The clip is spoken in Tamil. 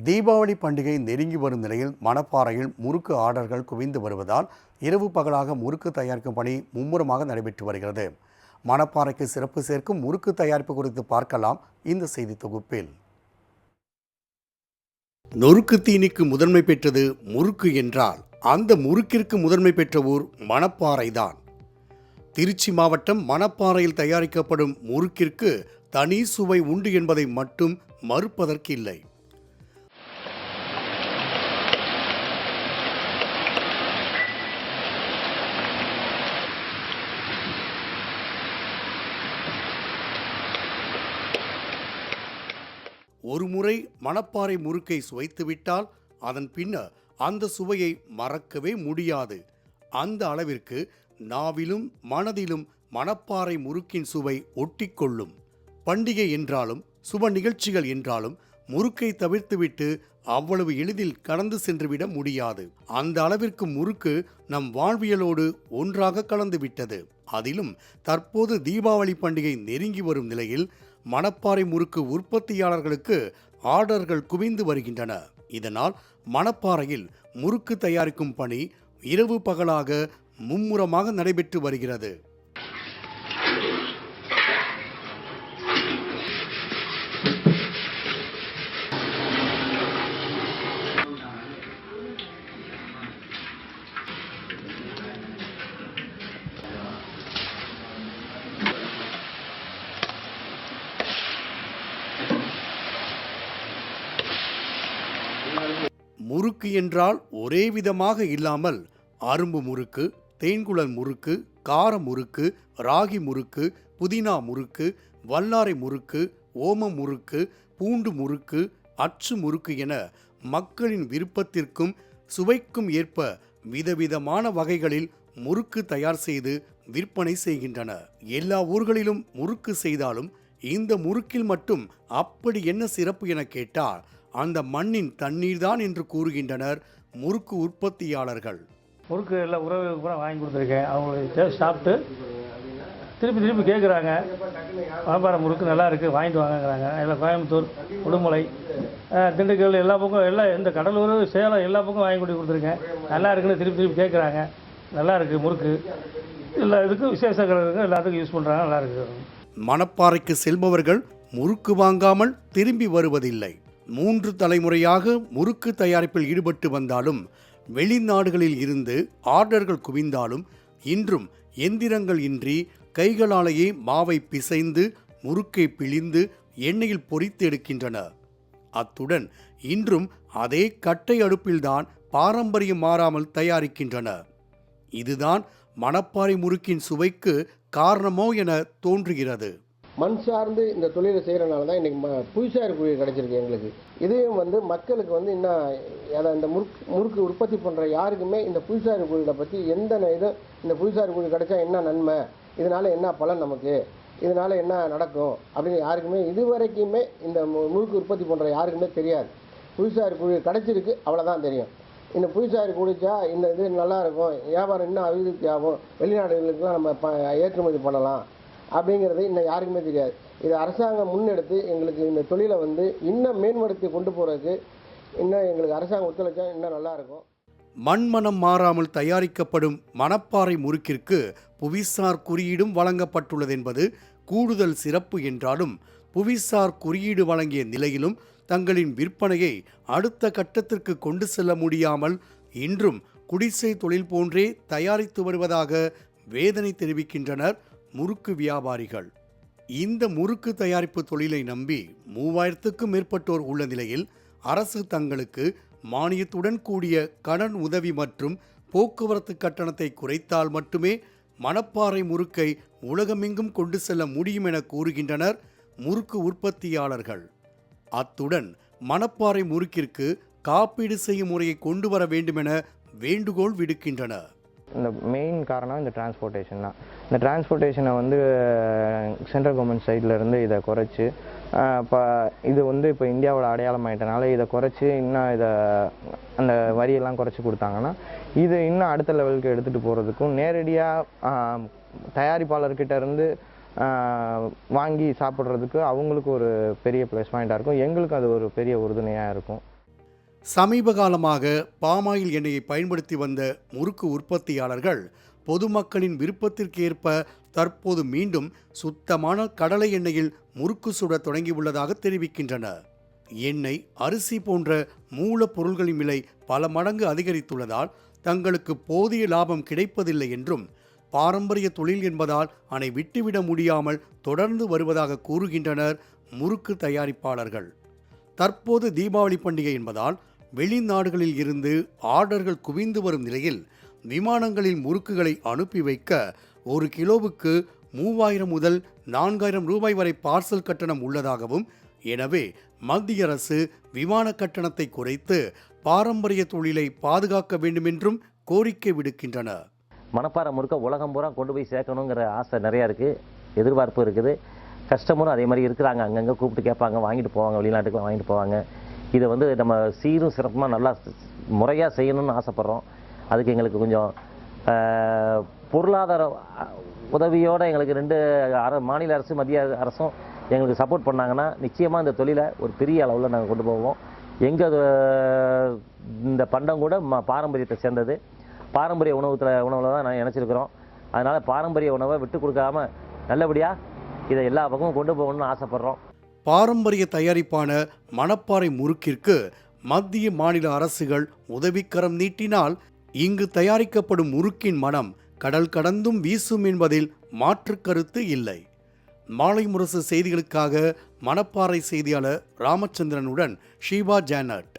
தீபாவளி பண்டிகை நெருங்கி வரும் நிலையில் மணப்பாறையில் முறுக்கு ஆர்டர்கள் குவிந்து வருவதால் இரவு பகலாக முறுக்கு தயாரிக்கும் பணி மும்முரமாக நடைபெற்று வருகிறது. மணப்பாறைக்கு சிறப்பு சேர்க்கும் முறுக்கு தயாரிப்பு குறித்து பார்க்கலாம் இந்த செய்தி தொகுப்பில். நொறுக்கு தீனிக்கு முதன்மை பெற்றது முறுக்கு என்றால் அந்த முறுக்கிற்கு முதன்மை பெற்ற ஊர் மணப்பாறைதான். திருச்சி மாவட்டம் மணப்பாறையில் தயாரிக்கப்படும் முறுக்கிற்கு தனி சுவை உண்டு என்பதை மட்டும் மறுப்பதற்கில்லை. ஒருமுறை மணப்பாறை முறுக்கை சுவைத்துவிட்டால் அதன் பின்னர் அந்த சுவையை மறக்கவே முடியாது. அந்த அளவிற்கு நாவிலும் மனதிலும் மணப்பாறை முறுக்கின் சுவை ஒட்டிக்கொள்ளும். பண்டிகை என்றாலும் சுப நிகழ்ச்சிகள் என்றாலும் முறுக்கை தவிர்த்துவிட்டு அவ்வளவு எளிதில் கடந்து சென்றுவிட முடியாது. அந்த அளவிற்கு முறுக்கு நம் வாழ்வியலோடு ஒன்றாக கலந்துவிட்டது. அதிலும் தற்போது தீபாவளி பண்டிகை நெருங்கி வரும் நிலையில் மணப்பாறை முறுக்கு உற்பத்தியாளர்களுக்கு ஆர்டர்கள் குவிந்து வருகின்றன. இதனால் மணப்பாறையில் முறுக்கு தயாரிக்கும் பணி இரவு பகலாக மும்முரமாக நடைபெற்று வருகிறது. முறுக்கு என்றால் ஒரே விதமாக இல்லாமல் அரும்பு முறுக்கு, தேன்குழல் முறுக்கு, கார முறுக்கு, ராகி முறுக்கு, புதினா முறுக்கு, வல்லாரை முறுக்கு, ஓம முறுக்கு, பூண்டு முறுக்கு, அச்சு முறுக்கு என மக்களின் விருப்பத்திற்கும் சுவைக்கும் ஏற்ப விதவிதமான வகைகளில் முறுக்கு தயார் செய்து விற்பனை செய்கின்றன. எல்லா ஊர்களிலும் முறுக்கு செய்தாலும் இந்த முறுக்கில் மட்டும் அப்படி என்ன சிறப்பு என கேட்டால் அந்த மண்ணின் தண்ணீர் தான் என்று கூறுகின்றனர் முறுக்கு உற்பத்தியாளர்கள். முறுக்கு எல்லாம் உறவுகளுக்கு கூட வாங்கி கொடுத்துருக்கேன். அவங்க சாப்பிட்டு திருப்பி கேட்குறாங்க, மணப்பாறை முறுக்கு நல்லா இருக்குது, வாங்கிட்டு வாங்குறாங்க. எல்லாம் கோயம்புத்தூர், உடுமலை, திண்டுக்கல் எல்லா பக்கம் எல்லாம் இந்த கடலூர், சேலம் எல்லா பக்கம் வாங்கி கொடுத்துருக்கேன். நல்லா இருக்குன்னு திருப்பி கேட்குறாங்க. நல்லா இருக்குது முறுக்கு, எல்லா இதுக்கும் விசேஷங்களுக்கு எல்லாத்துக்கும் யூஸ் பண்ணுறாங்க. நல்லா இருக்குது. மணப்பாறைக்கு செல்பவர்கள் முறுக்கு வாங்காமல் திரும்பி வருவதில்லை. 3 தலைமுறையாக முறுக்கு தயாரிப்பில் ஈடுபட்டு வந்தாலும் வெளிநாடுகளில் இருந்து ஆர்டர்கள் குவிந்தாலும் இன்றும் எந்திரங்கள் இன்றி கைகளாலேயே மாவை பிசைந்து முறுக்கை பிழிந்து எண்ணெயில் பொரித்து எடுக்கின்றனர். அத்துடன் இன்றும் அதே கட்டை அடுப்பில்தான் பாரம்பரியம் மாறாமல் தயாரிக்கின்றனர். இதுதான் மணப்பாறை முறுக்கின் சுவைக்கு காரணமோ என தோன்றுகிறது. மண் சார்ந்து இந்த தொழிலை செய்கிறனால தான் இன்றைக்கி புவிசார் குறியீடு கிடச்சிருக்கு எங்களுக்கு. இதையும் மக்களுக்கு இன்னும் இந்த முறுக்கு உற்பத்தி பண்ணுற யாருக்குமே இந்த புவிசார் குறியீடை பற்றி எந்த இதுவும் இந்த புவிசார் குறியீடு கிடைச்சா என்ன நன்மை, இதனால் என்ன பலன், நமக்கு இதனால் என்ன நடக்கும் அப்படின்னு யாருக்குமே இதுவரைக்குமே இந்த முறுக்கு உற்பத்தி பண்ணுற யாருக்குமே தெரியாது. புவிசார் குறியீடு கிடச்சிருக்கு, அவ்வளோதான் தெரியும். இந்த புவிசார் குடித்தா இந்த இது நல்லாயிருக்கும், வியாபாரம் இன்னும் அபிவிருத்தி ஆகும், வெளிநாடுகளுக்கெல்லாம் நம்ம ஏற்றுமதி பண்ணலாம் அப்படிங்கிறது இன்னும் யாருக்குமே தெரியாது. இது அரசாங்கம் முன்னெடுத்து எங்களுக்கு இந்த தொழிலை இன்னும் மேம்படுத்தி கொண்டு போகிறதுக்கு இன்னும் எங்களுக்கு அரசாங்கம் ஒத்துழைச்சா இன்னும் நல்லாயிருக்கும். மண்மனம் மாறாமல் தயாரிக்கப்படும் மணப்பாறை முறுக்கிற்கு புவிசார் குறியீடும் வழங்கப்பட்டுள்ளது என்பது கூடுதல் சிறப்பு என்றாலும் புவிசார் குறியீடு வழங்கிய நிலையிலும் தங்களின் விற்பனையை அடுத்த கட்டத்திற்கு கொண்டு செல்ல முடியாமல் இன்றும் குடிசை தொழில் போன்றே தயாரித்து வருவதாக வேதனை தெரிவிக்கின்றனர் முறுக்கு வியாபாரிகள். இந்த முறுக்கு தயாரிப்பு தொழிலை நம்பி 3000க்கும் மேற்பட்டோர் உள்ள நிலையில் அரசு தங்களுக்கு மானியத்துடன் கூடிய கடன் உதவி மற்றும் போக்குவரத்து கட்டணத்தை குறைத்தால் மட்டுமே மணப்பாறை முறுக்கை உலகமெங்கும் கொண்டு செல்ல முடியும் என கூறுகின்றனர் முறுக்கு உற்பத்தியாளர்கள். அத்துடன் மணப்பாறை முறுக்கிற்கு காப்பீடு செய்யும் முறையை கொண்டு வர வேண்டுமென வேண்டுகோள் விடுக்கின்றனர். இந்த மெயின் காரணம் இந்த டிரான்ஸ்போர்ட்டேஷன் தான். இந்த டிரான்ஸ்போர்ட்டேஷனை சென்ட்ரல் கவர்மெண்ட் சைட்லேருந்து இதை குறைச்சி இப்போ இது இப்போ இந்தியாவோட அடையாளம் ஆகிட்டனால இதை குறைச்சி இன்னும் அந்த வரியெல்லாம் குறைச்சி கொடுத்தாங்கன்னா இது இன்னும் அடுத்த லெவலுக்கு எடுத்துகிட்டு போகிறதுக்கும் நேரடியாக தயாரிப்பாளர்கிட்ட இருந்து வாங்கி சாப்பிட்றதுக்கு அவங்களுக்கு ஒரு பெரிய ப்ளஸ் பாயிண்ட்டாக இருக்கும். எங்களுக்கு அது ஒரு பெரிய உறுதுணையாக இருக்கும். சமீப காலமாக பாமாயில் எண்ணெயை பயன்படுத்தி வந்த முறுக்கு உற்பத்தியாளர்கள் பொதுமக்களின் விருப்பத்திற்கேற்ப தற்போது மீண்டும் சுத்தமான கடலை எண்ணெயில் முறுக்கு சுட தொடங்கியுள்ளதாக தெரிவிக்கின்றனர். எண்ணெய், அரிசி போன்ற மூலப்பொருள்களின் விலை பல மடங்கு அதிகரித்துள்ளதால் தங்களுக்கு போதிய லாபம் கிடைப்பதில்லை என்றும், பாரம்பரிய தொழில் என்பதால் அதை விட்டுவிட முடியாமல் தொடர்ந்து வருவதாக கூறுகின்றனர் முறுக்கு தயாரிப்பாளர்கள். தற்போது தீபாவளி பண்டிகை என்பதால் வெளிநாடுகளில் இருந்து ஆர்டர்கள் குவிந்து வரும் நிலையில் விமானங்களில் முறுக்குகளை அனுப்பி வைக்க 1 கிலோவுக்கு 3000 முதல் 4000 ரூபாய் வரை பார்சல் கட்டணம் உள்ளதாகவும், எனவே மத்திய அரசு விமான கட்டணத்தை குறைத்து பாரம்பரிய தொழிலை பாதுகாக்க வேண்டுமென்றும் கோரிக்கை விடுக்கின்றனர். மணப்பாறை முறுக்க உலகம் பூரா கொண்டு போய் சேர்க்கணுங்கிற ஆசை நிறையா இருக்குது, எதிர்பார்ப்பு இருக்குது. கஸ்டமரும் அதே மாதிரி இருக்கிறாங்க, அங்கங்கே கூப்பிட்டு கேட்பாங்க, வாங்கிட்டு போவாங்க, வெளிநாட்டுக்கு வாங்கிட்டு போவாங்க. இதை வந்து நம்ம சீரும் சிறப்புமாக நல்லா முறையாக செய்யணும்னு ஆசைப்பட்றோம். அதுக்கு எங்களுக்கு கொஞ்சம் பொருளாதார உதவியோடு எங்களுக்கு 2 மாநில அரசு மத்திய அரசும் எங்களுக்கு சப்போர்ட் பண்ணாங்கன்னா நிச்சயமாக இந்த தொழிலை ஒரு பெரிய அளவில் நாங்கள் கொண்டு போவோம். எங்கள் இந்த பண்டம் கூட பாரம்பரியத்தை சேர்ந்தது, பாரம்பரிய உணவில் தான் நான் நினச்சிருக்கிறோம். அதனால் பாரம்பரிய உணவை விட்டு கொடுக்காம நல்லபடியாக இதை எல்லா பக்கமும் கொண்டு போகணும்னு ஆசைப்பட்றோம். பாரம்பரிய தயாரிப்பான மணப்பாறை முறுக்கிற்கு மத்திய மாநில அரசுகள் உதவிக்கரம் நீட்டினால் இங்கு தயாரிக்கப்படும் முறுக்கின் மனம் கடல் கடந்தும் வீசும் என்பதில் மாற்று கருத்து இல்லை. மாலை முரசு செய்திகளுக்காக மணப்பாறை செய்தியாளர் ராமச்சந்திரனுடன் ஷீபா ஜானட்.